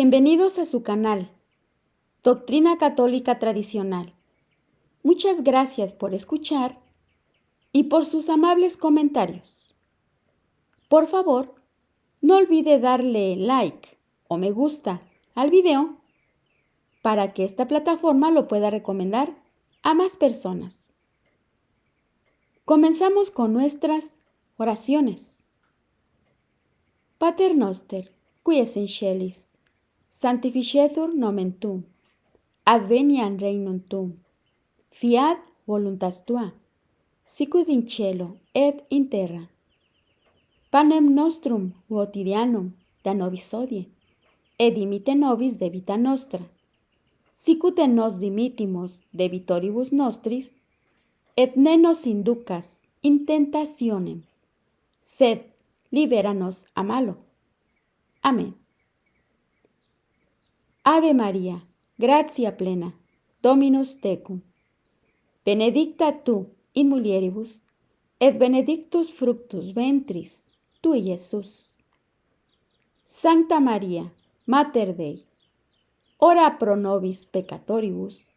Bienvenidos a su canal, Doctrina Católica Tradicional. Muchas gracias por escuchar y por sus amables comentarios. Por favor, no olvide darle like o me gusta al video para que esta plataforma lo pueda recomendar a más personas. Comenzamos con nuestras oraciones. Pater noster, qui es in celis, sanctificetur nomen tuum, adveniat regnum tuum, fiat voluntas tua, sicut in cielo et in terra. Panem nostrum quotidianum da nobis hodie, et dimitte nobis debita nostra, sicut et nos dimittimus debitoribus nostris, et ne nos inducas in tentationem, sed libera nos a malo. Amén. Ave María, gratia plena, Dominus tecum, benedicta tu in mulieribus, et benedictus fructus ventris tui, Iesus. Sancta María, Mater Dei, ora pro nobis peccatoribus,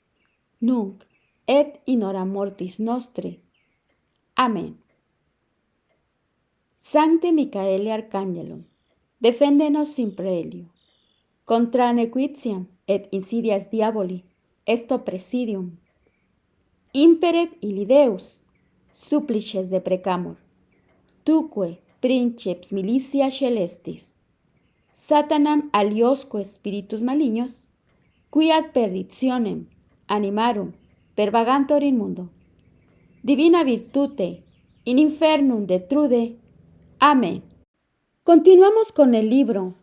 nunc et in hora mortis nostre. Amén. Sancte Micaele Arcángelum, defende-nos in proelio, contra nequitiam et insidias diaboli, esto presidium. Imperet illi Deus, supplices deprecamur, tuque princeps militia celestis, Satanam aliosque spiritus malignos, qui ad perditionem animarum pervagantur in mundo, divina virtute in infernum detrude. Amén. Continuamos con el libro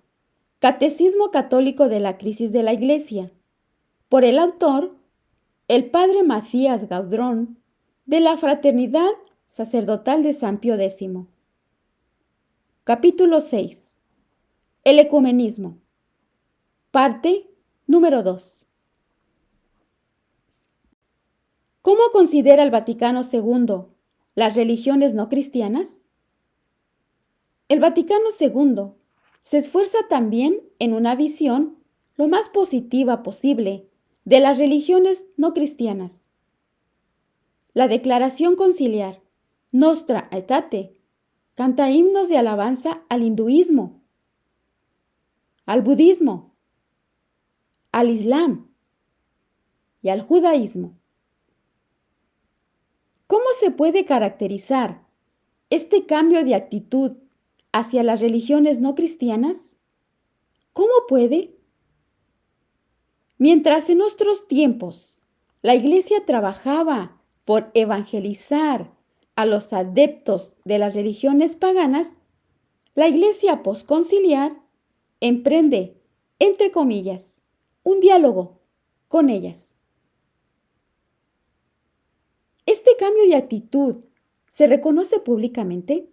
Catecismo Católico de la Crisis de la Iglesia, por el autor, el Padre Matías Gaudrón, de la Fraternidad Sacerdotal de San Pío X. Capítulo 6. El ecumenismo. Parte número 2. ¿Cómo considera el Vaticano II las religiones no cristianas? El Vaticano II se esfuerza también en una visión lo más positiva posible de las religiones no cristianas. La Declaración Conciliar Nostra Aetate canta himnos de alabanza al hinduismo, al budismo, al islam y al judaísmo. ¿Cómo se puede caracterizar este cambio de actitud hacia las religiones no cristianas? ¿Cómo puede? Mientras en nuestros tiempos la Iglesia trabajaba por evangelizar a los adeptos de las religiones paganas, la Iglesia posconciliar emprende, entre comillas, un diálogo con ellas. ¿Este cambio de actitud se reconoce públicamente?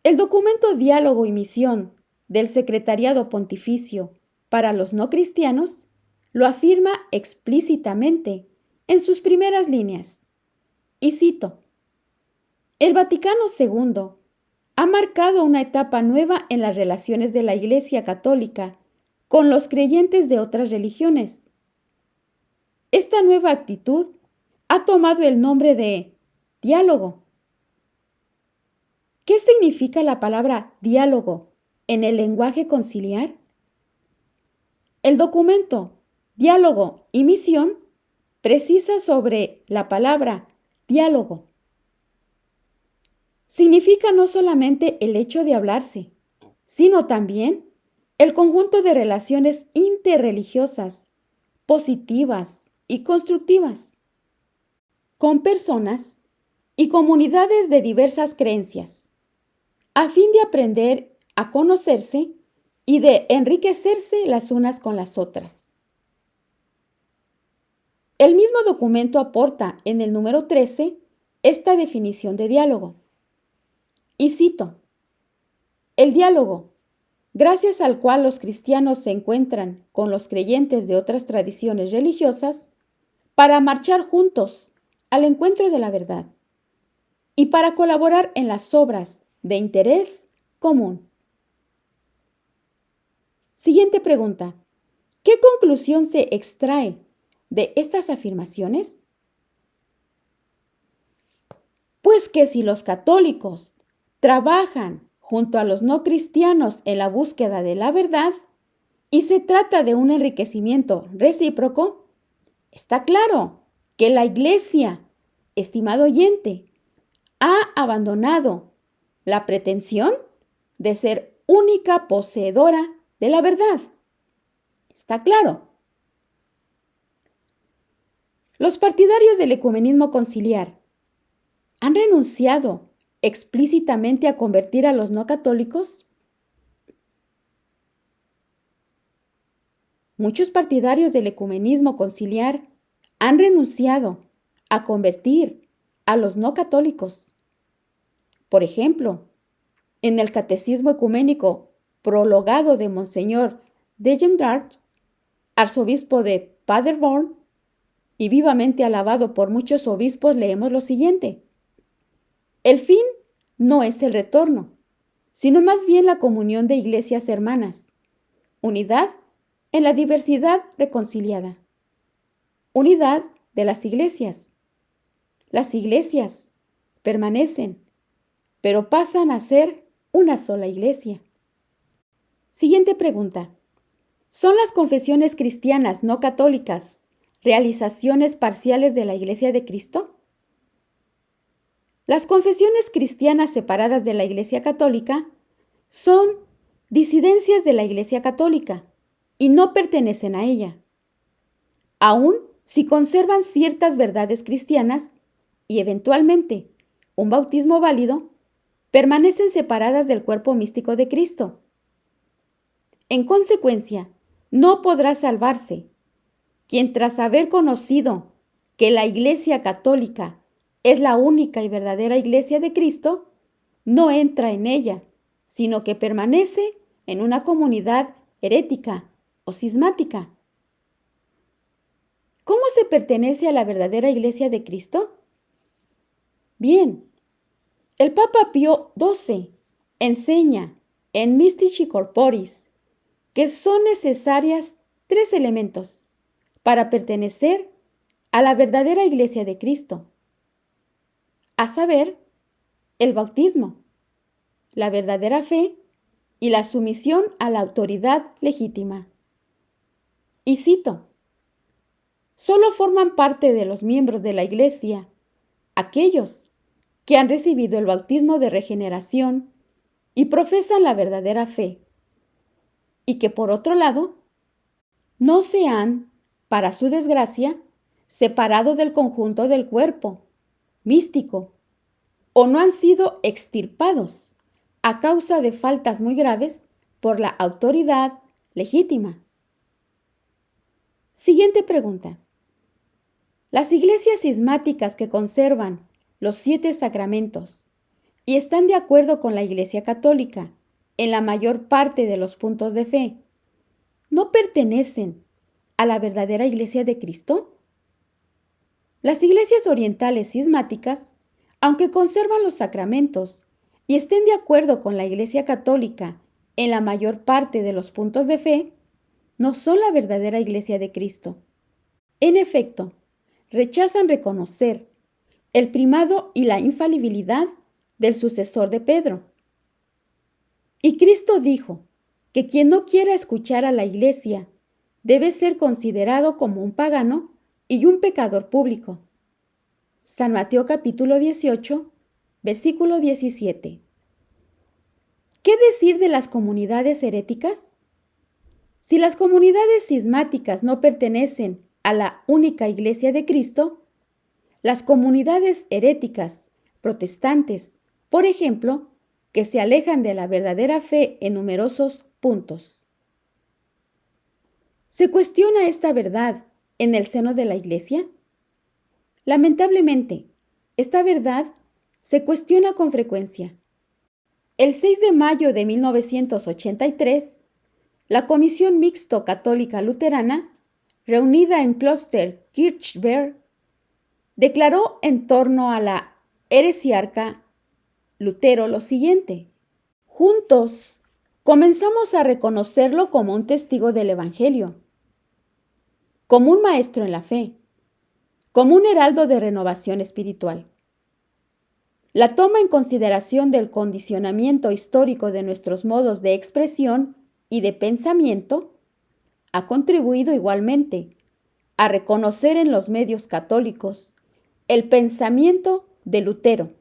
El documento Diálogo y Misión del Secretariado Pontificio para los No Cristianos lo afirma explícitamente en sus primeras líneas. Y cito: el Vaticano II ha marcado una etapa nueva en las relaciones de la Iglesia Católica con los creyentes de otras religiones. Esta nueva actitud ha tomado el nombre de diálogo. ¿Qué significa la palabra diálogo en el lenguaje conciliar? El documento Diálogo y Misión precisa sobre la palabra diálogo. Significa no solamente el hecho de hablarse, sino también el conjunto de relaciones interreligiosas, positivas y constructivas, con personas y comunidades de diversas creencias, a fin de aprender a conocerse y de enriquecerse las unas con las otras. El mismo documento aporta en el número 13 esta definición de diálogo. Y cito: el diálogo, gracias al cual los cristianos se encuentran con los creyentes de otras tradiciones religiosas para marchar juntos al encuentro de la verdad y para colaborar en las obras de interés común. Siguiente pregunta. ¿Qué conclusión se extrae de estas afirmaciones? Pues que si los católicos trabajan junto a los no cristianos en la búsqueda de la verdad y se trata de un enriquecimiento recíproco, está claro que la Iglesia, estimado oyente, ha abandonado la pretensión de ser única poseedora de la verdad. ¿Está claro? Los partidarios del ecumenismo conciliar han renunciado explícitamente a convertir a los no católicos. Muchos partidarios del ecumenismo conciliar han renunciado a convertir a los no católicos. Por ejemplo, en el Catecismo Ecuménico prologado de Monseñor Degendart, arzobispo de Paderborn, y vivamente alabado por muchos obispos, leemos lo siguiente. El fin no es el retorno, sino más bien la comunión de iglesias hermanas, unidad en la diversidad reconciliada, unidad de las iglesias. Las iglesias permanecen, pero pasan a ser una sola iglesia. Siguiente pregunta. ¿Son las confesiones cristianas no católicas realizaciones parciales de la Iglesia de Cristo? Las confesiones cristianas separadas de la Iglesia Católica son disidencias de la Iglesia Católica y no pertenecen a ella. Aún si conservan ciertas verdades cristianas y eventualmente un bautismo válido, permanecen separadas del cuerpo místico de Cristo. En consecuencia, no podrá salvarse quien tras haber conocido que la Iglesia Católica es la única y verdadera Iglesia de Cristo, no entra en ella, sino que permanece en una comunidad herética o cismática. ¿Cómo se pertenece a la verdadera Iglesia de Cristo? Bien, el Papa Pío XII enseña en Mystici Corporis que son necesarias 3 elementos para pertenecer a la verdadera Iglesia de Cristo, a saber, el bautismo, la verdadera fe y la sumisión a la autoridad legítima. Y cito, solo forman parte de los miembros de la Iglesia aquellos que han recibido el bautismo de regeneración y profesan la verdadera fe, y que por otro lado, no se han, para su desgracia, separado del conjunto del cuerpo místico, o no han sido extirpados a causa de faltas muy graves por la autoridad legítima. Siguiente pregunta. Las iglesias cismáticas que conservan los 7 sacramentos y están de acuerdo con la Iglesia Católica en la mayor parte de los puntos de fe, ¿no pertenecen a la verdadera Iglesia de Cristo? Las iglesias orientales cismáticas, aunque conservan los sacramentos y estén de acuerdo con la Iglesia Católica en la mayor parte de los puntos de fe, no son la verdadera Iglesia de Cristo. En efecto, rechazan reconocer el primado y la infalibilidad del sucesor de Pedro. Y Cristo dijo que quien no quiera escuchar a la Iglesia debe ser considerado como un pagano y un pecador público. San Mateo capítulo 18, versículo 17. ¿Qué decir de las comunidades heréticas? Si las comunidades cismáticas no pertenecen a la única Iglesia de Cristo, las comunidades heréticas protestantes, por ejemplo, que se alejan de la verdadera fe en numerosos puntos. ¿Se cuestiona esta verdad en el seno de la Iglesia? Lamentablemente, esta verdad se cuestiona con frecuencia. El 6 de mayo de 1983, la Comisión Mixto Católica Luterana, reunida en Kloster Kirchberg, declaró en torno a la heresiarca Lutero lo siguiente: juntos comenzamos a reconocerlo como un testigo del Evangelio, como un maestro en la fe, como un heraldo de renovación espiritual. La toma en consideración del condicionamiento histórico de nuestros modos de expresión y de pensamiento ha contribuido igualmente a reconocer en los medios católicos el pensamiento de Lutero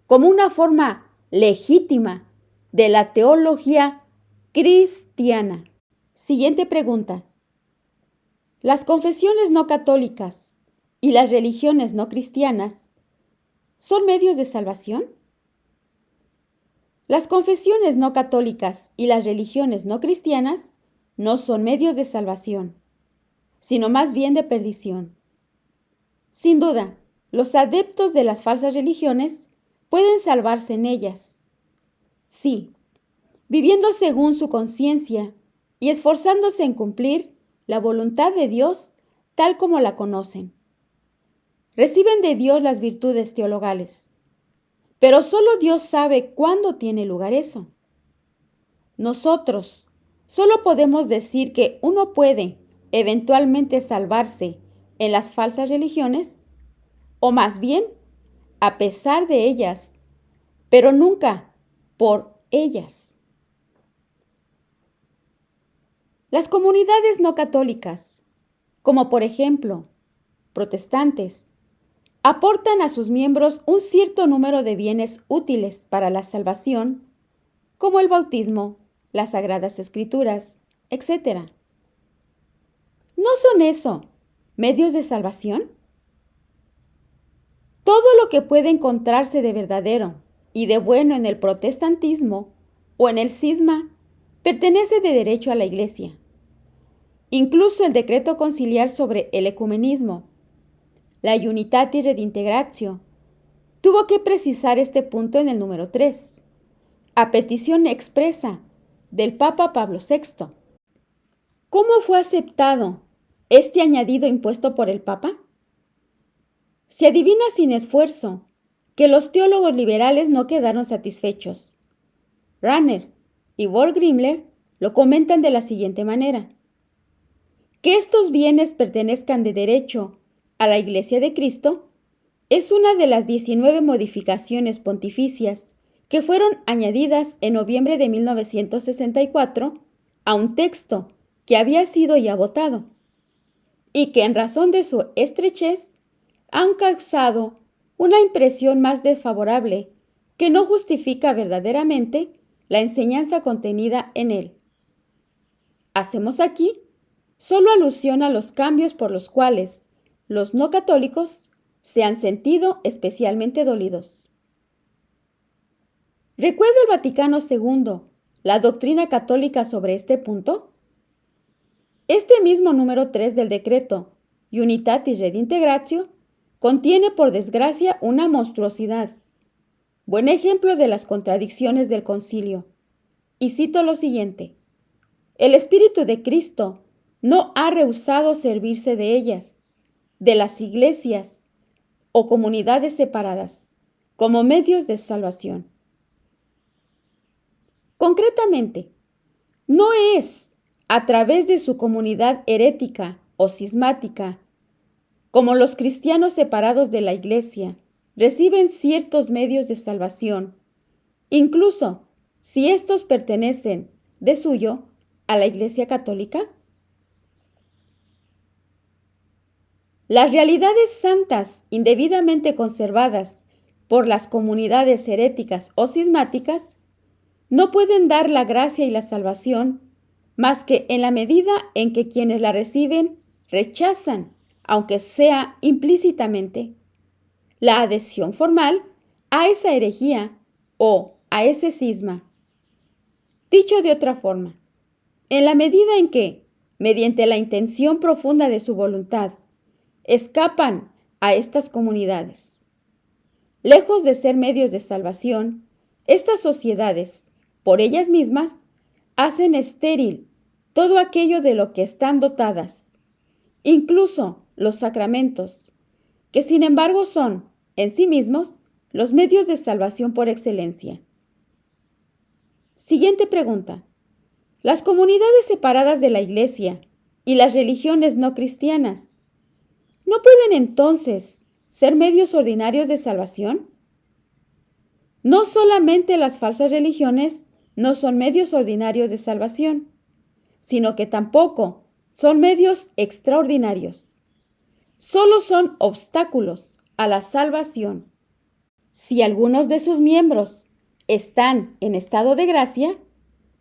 como una forma legítima de la teología cristiana. Siguiente pregunta. ¿Las confesiones no católicas y las religiones no cristianas son medios de salvación? Las confesiones no católicas y las religiones no cristianas no son medios de salvación, sino más bien de perdición. Sin duda, los adeptos de las falsas religiones pueden salvarse en ellas. Sí, viviendo según su conciencia y esforzándose en cumplir la voluntad de Dios tal como la conocen. Reciben de Dios las virtudes teologales, pero solo Dios sabe cuándo tiene lugar eso. Nosotros solo podemos decir que uno puede eventualmente salvarse en las falsas religiones, o más bien, a pesar de ellas, pero nunca por ellas. Las comunidades no católicas, como por ejemplo protestantes, aportan a sus miembros un cierto número de bienes útiles para la salvación, como el bautismo, las sagradas escrituras, etc. ¿No son eso medios de salvación? Todo lo que puede encontrarse de verdadero y de bueno en el protestantismo o en el cisma pertenece de derecho a la Iglesia. Incluso el decreto conciliar sobre el ecumenismo, la Unitatis Redintegratio, tuvo que precisar este punto en el número 3, a petición expresa del Papa Pablo VI. ¿Cómo fue aceptado este añadido impuesto por el Papa? Se adivina sin esfuerzo que los teólogos liberales no quedaron satisfechos. Rahner y Wolf Grimler lo comentan de la siguiente manera. Que estos bienes pertenezcan de derecho a la Iglesia de Cristo es una de las 19 modificaciones pontificias que fueron añadidas en noviembre de 1964 a un texto que había sido ya votado y que en razón de su estrechez han causado una impresión más desfavorable que no justifica verdaderamente la enseñanza contenida en él. Hacemos aquí solo alusión a los cambios por los cuales los no católicos se han sentido especialmente dolidos. ¿Recuerda el Vaticano II la doctrina católica sobre este punto? Este mismo número 3 del decreto Unitatis Redintegratio contiene, por desgracia, una monstruosidad. Buen ejemplo de las contradicciones del concilio. Y cito lo siguiente. El Espíritu de Cristo no ha rehusado servirse de ellas, de las iglesias o comunidades separadas, como medios de salvación. Concretamente, no es a través de su comunidad herética o cismática, como los cristianos separados de la Iglesia reciben ciertos medios de salvación, incluso si estos pertenecen de suyo a la Iglesia Católica. Las realidades santas indebidamente conservadas por las comunidades heréticas o cismáticas no pueden dar la gracia y la salvación más que en la medida en que quienes la reciben rechazan, aunque sea implícitamente, la adhesión formal a esa herejía o a ese cisma. Dicho de otra forma, en la medida en que, mediante la intención profunda de su voluntad, escapan a estas comunidades. Lejos de ser medios de salvación, estas sociedades, por ellas mismas, hacen estéril todo aquello de lo que están dotadas, incluso los sacramentos, que sin embargo son, en sí mismos, los medios de salvación por excelencia. Siguiente pregunta. ¿Las comunidades separadas de la Iglesia y las religiones no cristianas no pueden entonces ser medios ordinarios de salvación? No solamente las falsas religiones no son medios ordinarios de salvación, sino que tampoco son medios extraordinarios. Solo son obstáculos a la salvación. Si algunos de sus miembros están en estado de gracia,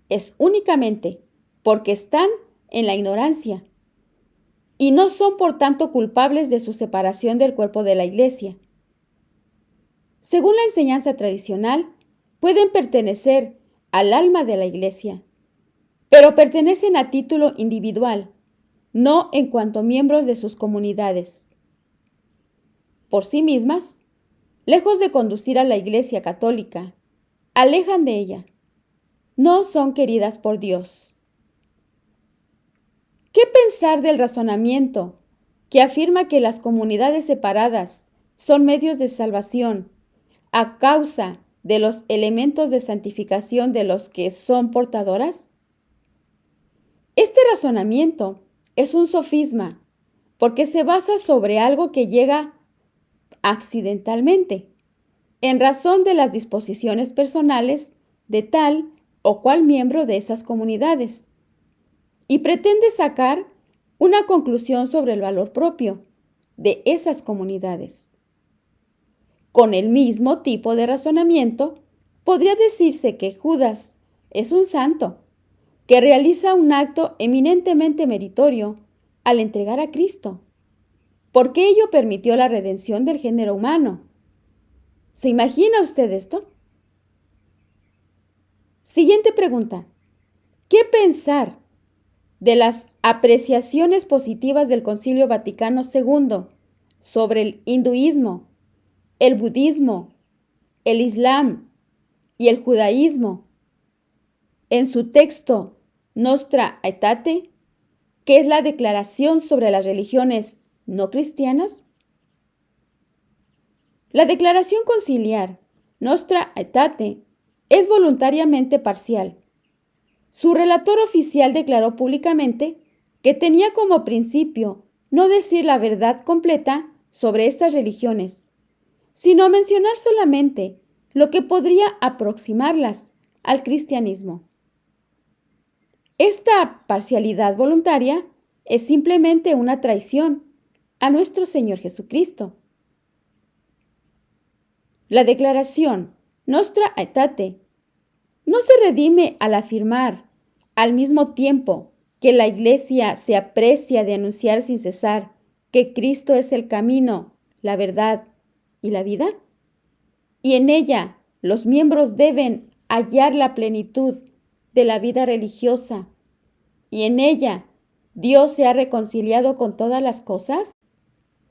es únicamente porque están en la ignorancia y no son por tanto culpables de su separación del cuerpo de la Iglesia. Según la enseñanza tradicional, pueden pertenecer al alma de la Iglesia, pero pertenecen a título individual, no en cuanto miembros de sus comunidades. Por sí mismas, lejos de conducir a la Iglesia católica, alejan de ella. No son queridas por Dios. ¿Qué pensar del razonamiento que afirma que las comunidades separadas son medios de salvación a causa de los elementos de santificación de los que son portadoras? Este razonamiento es un sofisma porque se basa sobre algo que llega accidentalmente, en razón de las disposiciones personales de tal o cual miembro de esas comunidades, y pretende sacar una conclusión sobre el valor propio de esas comunidades. Con el mismo tipo de razonamiento, podría decirse que Judas es un santo que realiza un acto eminentemente meritorio al entregar a Cristo, porque ello permitió la redención del género humano. ¿Se imagina usted esto? Siguiente pregunta. ¿Qué pensar de las apreciaciones positivas del Concilio Vaticano II sobre el hinduismo, el budismo, el islam y el judaísmo en su texto Nostra Aetate, que es la declaración sobre las religiones no cristianas? La declaración conciliar Nostra Aetate es voluntariamente parcial. Su relator oficial declaró públicamente que tenía como principio no decir la verdad completa sobre estas religiones, sino mencionar solamente lo que podría aproximarlas al cristianismo. Esta parcialidad voluntaria es simplemente una traición a nuestro Señor Jesucristo. La declaración Nostra Aetate no se redime al afirmar, al mismo tiempo que la Iglesia se aprecia de anunciar sin cesar que Cristo es el camino, la verdad y la vida, y en ella los miembros deben hallar la plenitud de la vida religiosa, y en ella Dios se ha reconciliado con todas las cosas.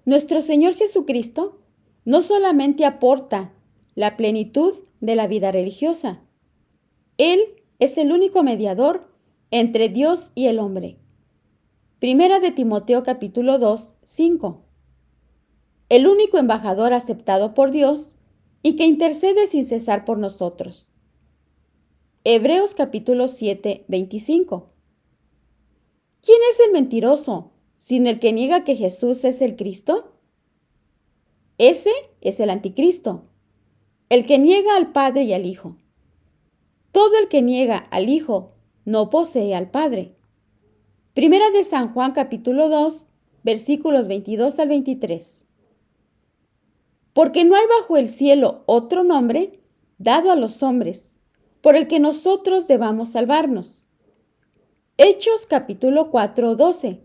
Nuestro Señor Jesucristo no solamente aporta la plenitud de la vida religiosa, Él es el único mediador entre Dios y el hombre. Primera de Timoteo capítulo 2, 5. El único embajador aceptado por Dios y que intercede sin cesar por nosotros. Hebreos capítulo 7, 25. ¿Quién es el mentiroso, sino el que niega que Jesús es el Cristo? Ese es el anticristo, el que niega al Padre y al Hijo. Todo el que niega al Hijo no posee al Padre. Primera de San Juan capítulo 2, versículos 22 al 23. Porque no hay bajo el cielo otro nombre dado a los hombres, por el que nosotros debamos salvarnos. Hechos capítulo 4, 12.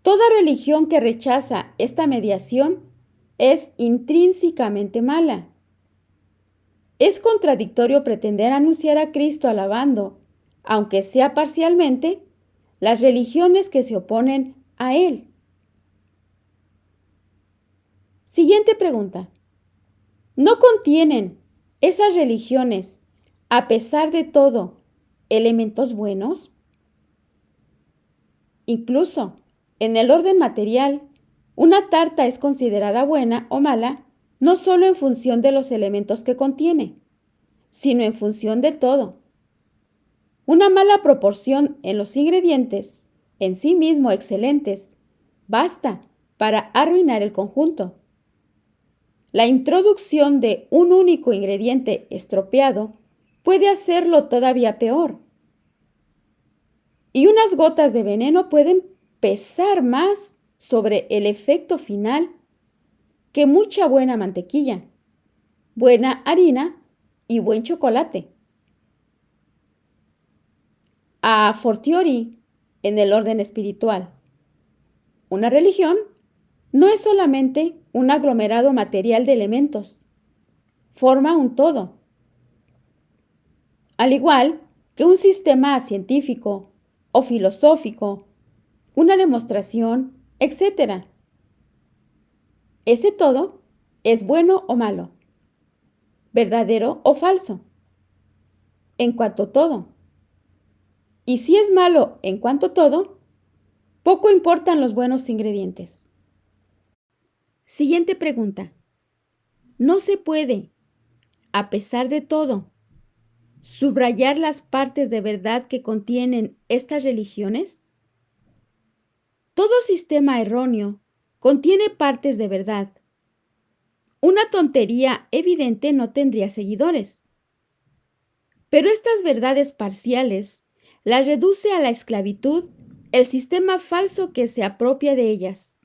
Toda religión que rechaza esta mediación es intrínsecamente mala. Es contradictorio pretender anunciar a Cristo alabando, aunque sea parcialmente, las religiones que se oponen a Él. Siguiente pregunta. ¿No contienen esas religiones, a pesar de todo, elementos buenos? Incluso, en el orden material, una tarta es considerada buena o mala no solo en función de los elementos que contiene, sino en función del todo, Una mala proporción en los ingredientes, en sí mismo excelentes, basta para arruinar el conjunto. La introducción de un único ingrediente estropeado puede hacerlo todavía peor. Y unas gotas de veneno pueden pesar más sobre el efecto final que mucha buena mantequilla, buena harina y buen chocolate. A fortiori, en el orden espiritual, una religión no es solamente un aglomerado material de elementos, forma un todo. Al igual que un sistema científico o filosófico, una demostración, etc. Ese todo es bueno o malo, verdadero o falso, en cuanto todo. Y si es malo en cuanto todo, poco importan los buenos ingredientes. Siguiente pregunta. ¿No se puede, a pesar de todo, subrayar las partes de verdad que contienen estas religiones? Todo sistema erróneo contiene partes de verdad. Una tontería evidente no tendría seguidores. Pero estas verdades parciales las reduce a la esclavitud el sistema falso que se apropia de ellas,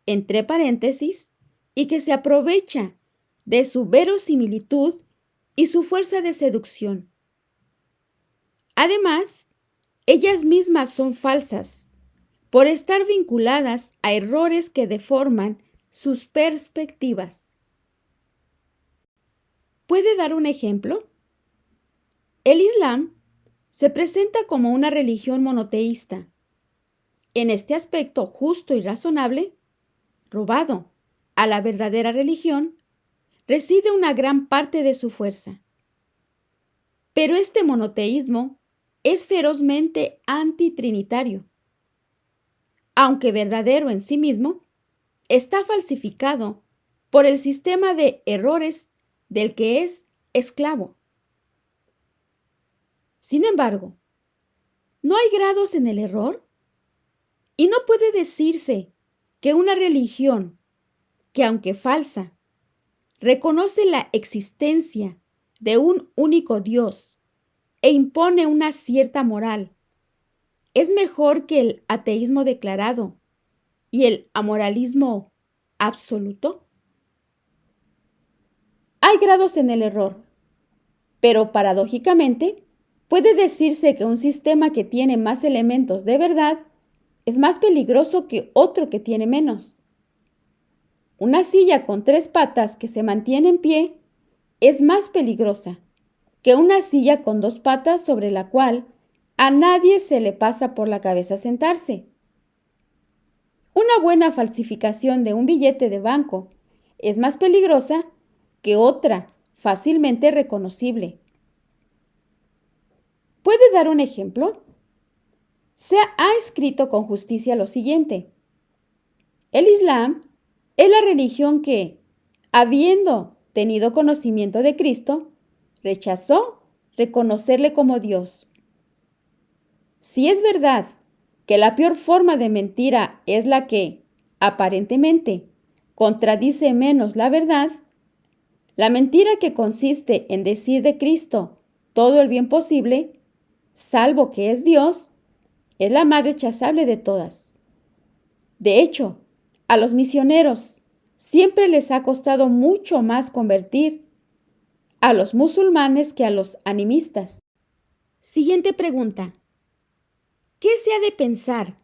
entre paréntesis, y que se aprovecha de su verosimilitud y su fuerza de seducción. Además, ellas mismas son falsas por estar vinculadas a errores que deforman sus perspectivas. ¿Puede dar un ejemplo? El Islam se presenta como una religión monoteísta. En este aspecto justo y razonable, robado a la verdadera religión, reside una gran parte de su fuerza. Pero este monoteísmo es ferozmente antitrinitario. Aunque verdadero en sí mismo, está falsificado por el sistema de errores del que es esclavo. Sin embargo, ¿no hay grados en el error? Y no puede decirse que una religión que, aunque falsa, reconoce la existencia de un único Dios e impone una cierta moral, es mejor que el ateísmo declarado y el amoralismo absoluto. Hay grados en el error, pero paradójicamente puede decirse que un sistema que tiene más elementos de verdad es más peligroso que otro que tiene menos. Una silla con 3 patas que se mantiene en pie es más peligrosa que una silla con 2 patas sobre la cual a nadie se le pasa por la cabeza sentarse. Una buena falsificación de un billete de banco es más peligrosa que otra fácilmente reconocible. ¿Puede dar un ejemplo? Se ha escrito con justicia lo siguiente. El Islam es la religión que, habiendo tenido conocimiento de Cristo, rechazó reconocerle como Dios. Si es verdad que la peor forma de mentira es la que, aparentemente, contradice menos la verdad, la mentira que consiste en decir de Cristo todo el bien posible, salvo que es Dios, es la más rechazable de todas. De hecho, a los misioneros siempre les ha costado mucho más convertir a los musulmanes que a los animistas. Siguiente pregunta. ¿Qué se ha de pensar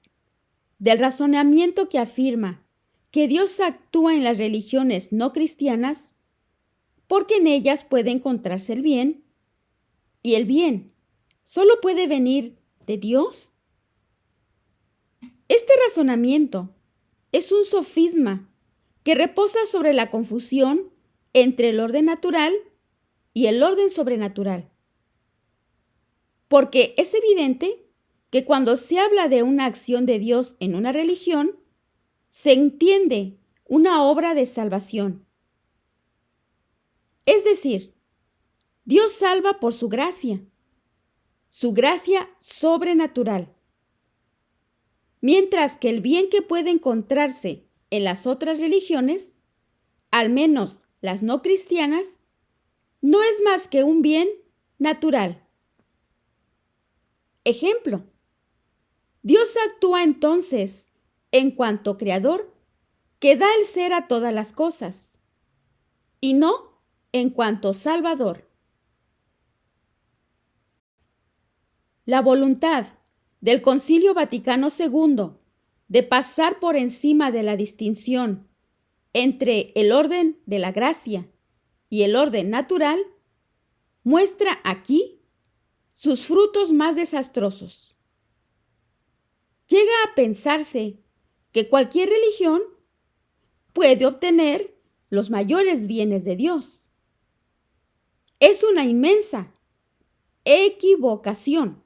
del razonamiento que afirma que Dios actúa en las religiones no cristianas porque en ellas puede encontrarse el bien y el bien solo puede venir de Dios? Este razonamiento es un sofisma que reposa sobre la confusión entre el orden natural y el orden sobrenatural. Porque es evidente que cuando se habla de una acción de Dios en una religión, se entiende una obra de salvación. Es decir, Dios salva por su gracia. su gracia sobrenatural. Mientras que el bien que puede encontrarse en las otras religiones, al menos las no cristianas, no es más que un bien natural. Ejemplo, Dios actúa entonces en cuanto creador que da el ser a todas las cosas, y no en cuanto salvador. La voluntad del Concilio Vaticano II de pasar por encima de la distinción entre el orden de la gracia y el orden natural muestra aquí sus frutos más desastrosos. Llega a pensarse que cualquier religión puede obtener los mayores bienes de Dios. Es una inmensa equivocación.